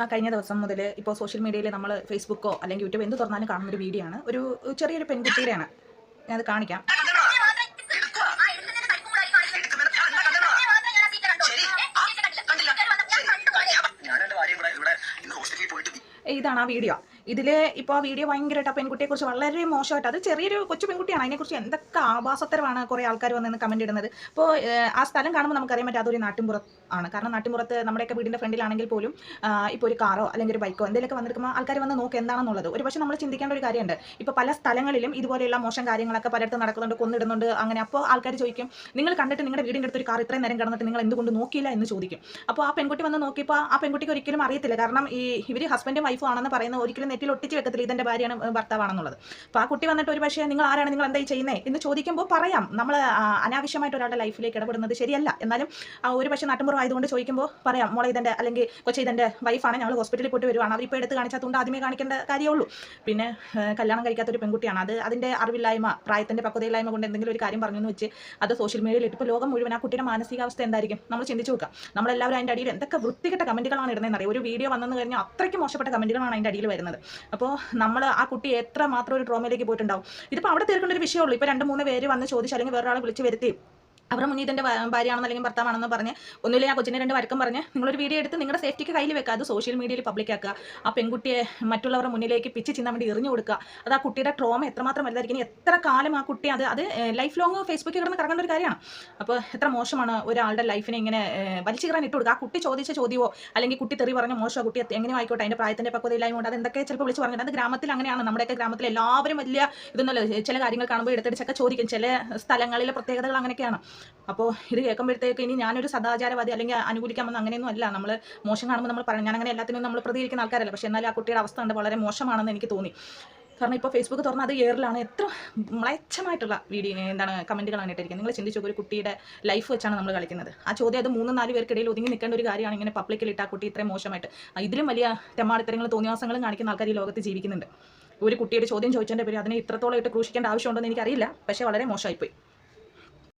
ആ കഴിഞ്ഞ ദിവസം മുതൽ ഇപ്പോൾ സോഷ്യൽ മീഡിയയിൽ നമ്മൾ ഫേസ്ബുക്കോ അല്ലെങ്കിൽ യൂട്യൂബ് എന്ത് തുറന്നാലും കാണുന്നൊരു വീഡിയോ ആണ്. ഒരു ചെറിയൊരു പെൺകുട്ടിയുടെയാണ്. ഞാനത് കാണിക്കാം. ഇതാണ് ആ വീഡിയോ. ഇതിൽ ഇപ്പോൾ ആ വീഡിയോ ഭയങ്കരമായിട്ട് ആ പെൺകുട്ടിയെക്കുറിച്ച് വളരെ മോശമായിട്ട്, അത് ചെറിയൊരു കൊച്ചു പെൺകുട്ടിയാണ്, അതിനെക്കുറിച്ച് എന്തൊക്കെ ആഭാസത്തരമാണ് കുറേ ആൾക്കാർ വന്ന് കമൻറ്റ് ഇടുന്നത്. അപ്പോൾ ആ സ്ഥലം കാണുമ്പോൾ നമുക്കറിയാൻ പറ്റും അതൊരു നാട്ടിൻപുറം ആണ്. കാരണം നാട്ടിൻപുറത്ത് നമ്മുടെയൊക്കെ വീടിൻ്റെ ഫ്രണ്ടിലാണെങ്കിൽ പോലും ഇപ്പോൾ ഒരു കാറോ അല്ലെങ്കിൽ ഒരു ബൈക്കോ എന്തെങ്കിലുമൊക്കെ വന്നെടുക്കുമ്പോൾ ആൾക്കാർ വന്ന് നോക്കുക എന്താണെന്നുള്ളത്. ഒരു പക്ഷേ നമ്മൾ ചിന്തിക്കേണ്ട ഒരു കാര്യമുണ്ട്. ഇപ്പോൾ പല സ്ഥലങ്ങളിലും ഇതുപോലെയുള്ള മോശം കാര്യങ്ങളൊക്കെ പലയിടത്തും നടക്കുന്നുണ്ട്, കൊന്നിടുന്നുണ്ട്. അങ്ങനെ അപ്പോൾ ആൾക്കാർ ചോദിക്കും, നിങ്ങൾ കണ്ടിട്ട് നിങ്ങളുടെ വീടിൻ്റെ അടുത്ത് ഒരു കാർ ഇത്രയും നേരം കിടന്നിട്ട് നിങ്ങൾ എന്തുകൊണ്ട് നോക്കിയില്ല എന്ന് ചോദിക്കും. അപ്പോൾ ആ പെൺകുട്ടി വന്ന് നോക്കിയപ്പോൾ ആ പെൺകുട്ടിക്ക് ഒരിക്കലും അറിയത്തില്ല. കാരണം ഇവർ ഹസ്ബൻഡും വൈഫും ആണെന്ന് പറയുന്നത് ഒരിക്കലും നെറ്റിൽ ഒട്ടിച്ച് വെക്കത്തില്ല ഇതെൻ്റെ ഭാര്യയാണ് ഭർത്താവാണെന്നുള്ളത്. അപ്പോൾ ആ കുട്ടി വന്നിട്ട് ഒരു പക്ഷേ നിങ്ങൾ ആരാണ്, നിങ്ങൾ എന്താ ചെയ്യുന്നത് എന്ന് ചോദിക്കുമ്പോൾ പറയാം, നമ്മൾ അനാവശ്യമായിട്ട് ഒരാളുടെ ലൈഫിലേക്ക് ഇടപെടുന്നത് ശരിയല്ല. എന്നാലും ഒരു പക്ഷേ നാട്ടിൻപുറം ആയതുകൊണ്ട് ചോദിക്കുമ്പോൾ പറയാം, മോളെ ഇതെൻ്റെ അല്ലെങ്കിൽ കൊച്ചി ഇതെൻ്റെ വൈഫാണ്, ഞങ്ങൾ ഹോസ്പിറ്റലിൽ പോയിട്ട് വരുവാണ്. അവരിപ്പോൾ എടുത്ത് കാണിച്ചാത്തതുകൊണ്ട് ആദ്യമേ കാണിക്കേണ്ട കാര്യമുള്ളൂ. പിന്നെ കല്യാണം കഴിക്കാത്തൊരു പെൺകുട്ടിയാണ്, അതിൻ്റെ അറിവില്ലായ്മ, പ്രായത്തിൻ്റെ പക്വതയില്ലായ്മ കൊണ്ട് എന്തെങ്കിലും ഒരു കാര്യം പറഞ്ഞു എന്ന് വെച്ച് അത് സോഷ്യൽ മീഡിയയിൽ ഇപ്പോൾ ലോകം മുഴുവൻ ആ കുട്ടിയുടെ മാനസികാവസ്ഥ എന്തായിരിക്കും നമ്മൾ ചിന്തിച്ചു നോക്കാം. നമ്മളെല്ലാവരും അതിൻ്റെ അടിയിൽ എന്തൊക്കെ വൃത്തികെട്ട കമൻറ്റുകളാണ് ഇടുന്നതെന്ന് അറിയാം. ഒരു വീഡിയോ വന്നെന്ന് കഴിഞ്ഞാൽ അത്രയ്ക്ക് മോശപ്പെട്ട കമൻറ്റുകളാണ് അതിൻ്റെ അടിയിൽ വരുന്നത്. അപ്പോൾ നമ്മൾ ആ കുട്ടി എത്ര മാത്രം ഒരു ട്രോമയിലേക്ക് പോയിട്ടുണ്ടാവും. ഇതിപ്പോൾ അവിടെ തീർക്കേണ്ട ഒരു വിഷയമുള്ളൂ. ഇപ്പോൾ 2-3 പേര് വന്ന് ചോദിച്ചു അല്ലെങ്കിൽ വേറൊരാളെ വിളിച്ച് വരുത്തി അവരുടെ മുന്നിൽ ഇതെൻ്റെ ഭാര്യയാണെന്ന് അല്ലെങ്കിൽ ഭർത്താവാണെന്ന് പറഞ്ഞ് ഒന്നുമില്ല ആ കൊച്ചിനെ 2 വഴക്കം പറഞ്ഞ് നിങ്ങളൊരു വീഡിയോ എടുത്ത് നിങ്ങളുടെ സേഫ്റ്റിക്ക് കയ്യിൽ വെക്കുക. അത് സോഷ്യൽ മീഡിയയിൽ പബ്ലിക്കാക്കുക. ആ പെൺകുട്ടിയെ മറ്റുള്ളവരുടെ മുന്നിലേക്ക് പിച്ച് ചിന്താൻ വേണ്ടി എറിഞ്ഞു കൊടുക്കുക. അത് ആ കുട്ടിയുടെ ട്രോമ എത്രമാത്രം വലുതായിരിക്കും, എത്ര കാലം ആ കുട്ടി അത് ലൈഫ് ലോങ് ഫേസ്ബുക്കിൽ കിടന്ന് കറങ്ങേണ്ട ഒരു കാര്യമാണ്. അപ്പോൾ എത്ര മോശമാണ് ഒരാളുടെ ലൈഫിനെ ഇങ്ങനെ വലിച്ചു കയറാൻ ഇട്ട് കൊടുക്കുക. ആ കുട്ടി ചോദിച്ച ചോദ്യമോ അല്ലെങ്കിൽ കുട്ടി തെറി പറഞ്ഞ മോശമോ കുട്ടി എങ്ങനെ ആയിക്കോട്ടെ, അതിൻ്റെ പ്രായത്തിൻ്റെ പക്വതയില്ലായ്മ കൊണ്ട് അത് എന്തൊക്കെ ചിലപ്പോൾ വിളിച്ച് പറഞ്ഞിട്ട്, അത് ഗ്രാമത്തിൽ അങ്ങനെയാണ്. നമ്മുടെയൊക്കെ ഗ്രാമത്തിൽ എല്ലാവരും വലിയ ഇതൊന്നുമല്ല, ചില കാര്യങ്ങൾ കാണുമ്പോൾ എടുത്തടിച്ചൊക്കെ ചോദിക്കും. ചില സ്ഥലങ്ങളിലെ പ്രത്യേകതകൾ അങ്ങനെയൊക്കെയാണ്. അപ്പോൾ ഇത് കേൾക്കുമ്പോഴത്തേക്ക് ഇനി ഞാനൊരു സദാചാരവാദി അല്ലെങ്കിൽ അനുകൂലിക്കാമെന്ന് അങ്ങനെയൊന്നും അല്ല. നമ്മൾ മോശം കാണുമ്പോൾ നമ്മൾ പറഞ്ഞു, ഞാൻ അങ്ങനെ എല്ലാത്തിനും നമ്മൾ പ്രതികരിക്കുന്ന ആൾക്കാരല്ല. പക്ഷേ എന്നാലും ആ കുട്ടിയുടെ അവസ്ഥ കണ്ട് വളരെ മോശമാണെന്ന് എനിക്ക് തോന്നി. കാരണം ഇപ്പോൾ ഫേസ്ബുക്ക് തുറന്നാൽ അത് എയറിലാണ്. എത്ര മ്ലേച്ഛമായിട്ടുള്ള കമൻറ്റുകളാണ് ഇട്ടിരിക്കുന്നത്. നിങ്ങൾ ചിന്തിച്ചു, ഒരു കുട്ടിയുടെ ലൈഫ് വെച്ചാണ് നമ്മൾ കളിക്കുന്നത്. ആ ചോദ്യം അത് 3-4 പേർക്കിടയിൽ ഒതുങ്ങി നിൽക്കേണ്ട ഒരു കാര്യമാണ്. ഇങ്ങനെ പബ്ലിക്കിൽ ഇട്ട് ആ കുട്ടി ഇത്രയും മോശമായിട്ട്, ഇതിലും വലിയ തെമ്മാടിത്തരങ്ങളും തോന്നിവാസങ്ങളും കാണിക്കുന്ന ആൾക്കാർ ഈ ലോകത്ത് ജീവിക്കുന്നുണ്ട്. ഒരു കുട്ടിയുടെ ചോദ്യം ചോദിച്ചതിൻ്റെ പേര് അതിനെ ഇത്രത്തോളം ഇട്ട് ക്രൂശിക്കേണ്ട ആവശ്യമുണ്ടെന്ന് എനിക്കറിയില്ല. പക്ഷേ വളരെ മോശമായിപ്പോയി.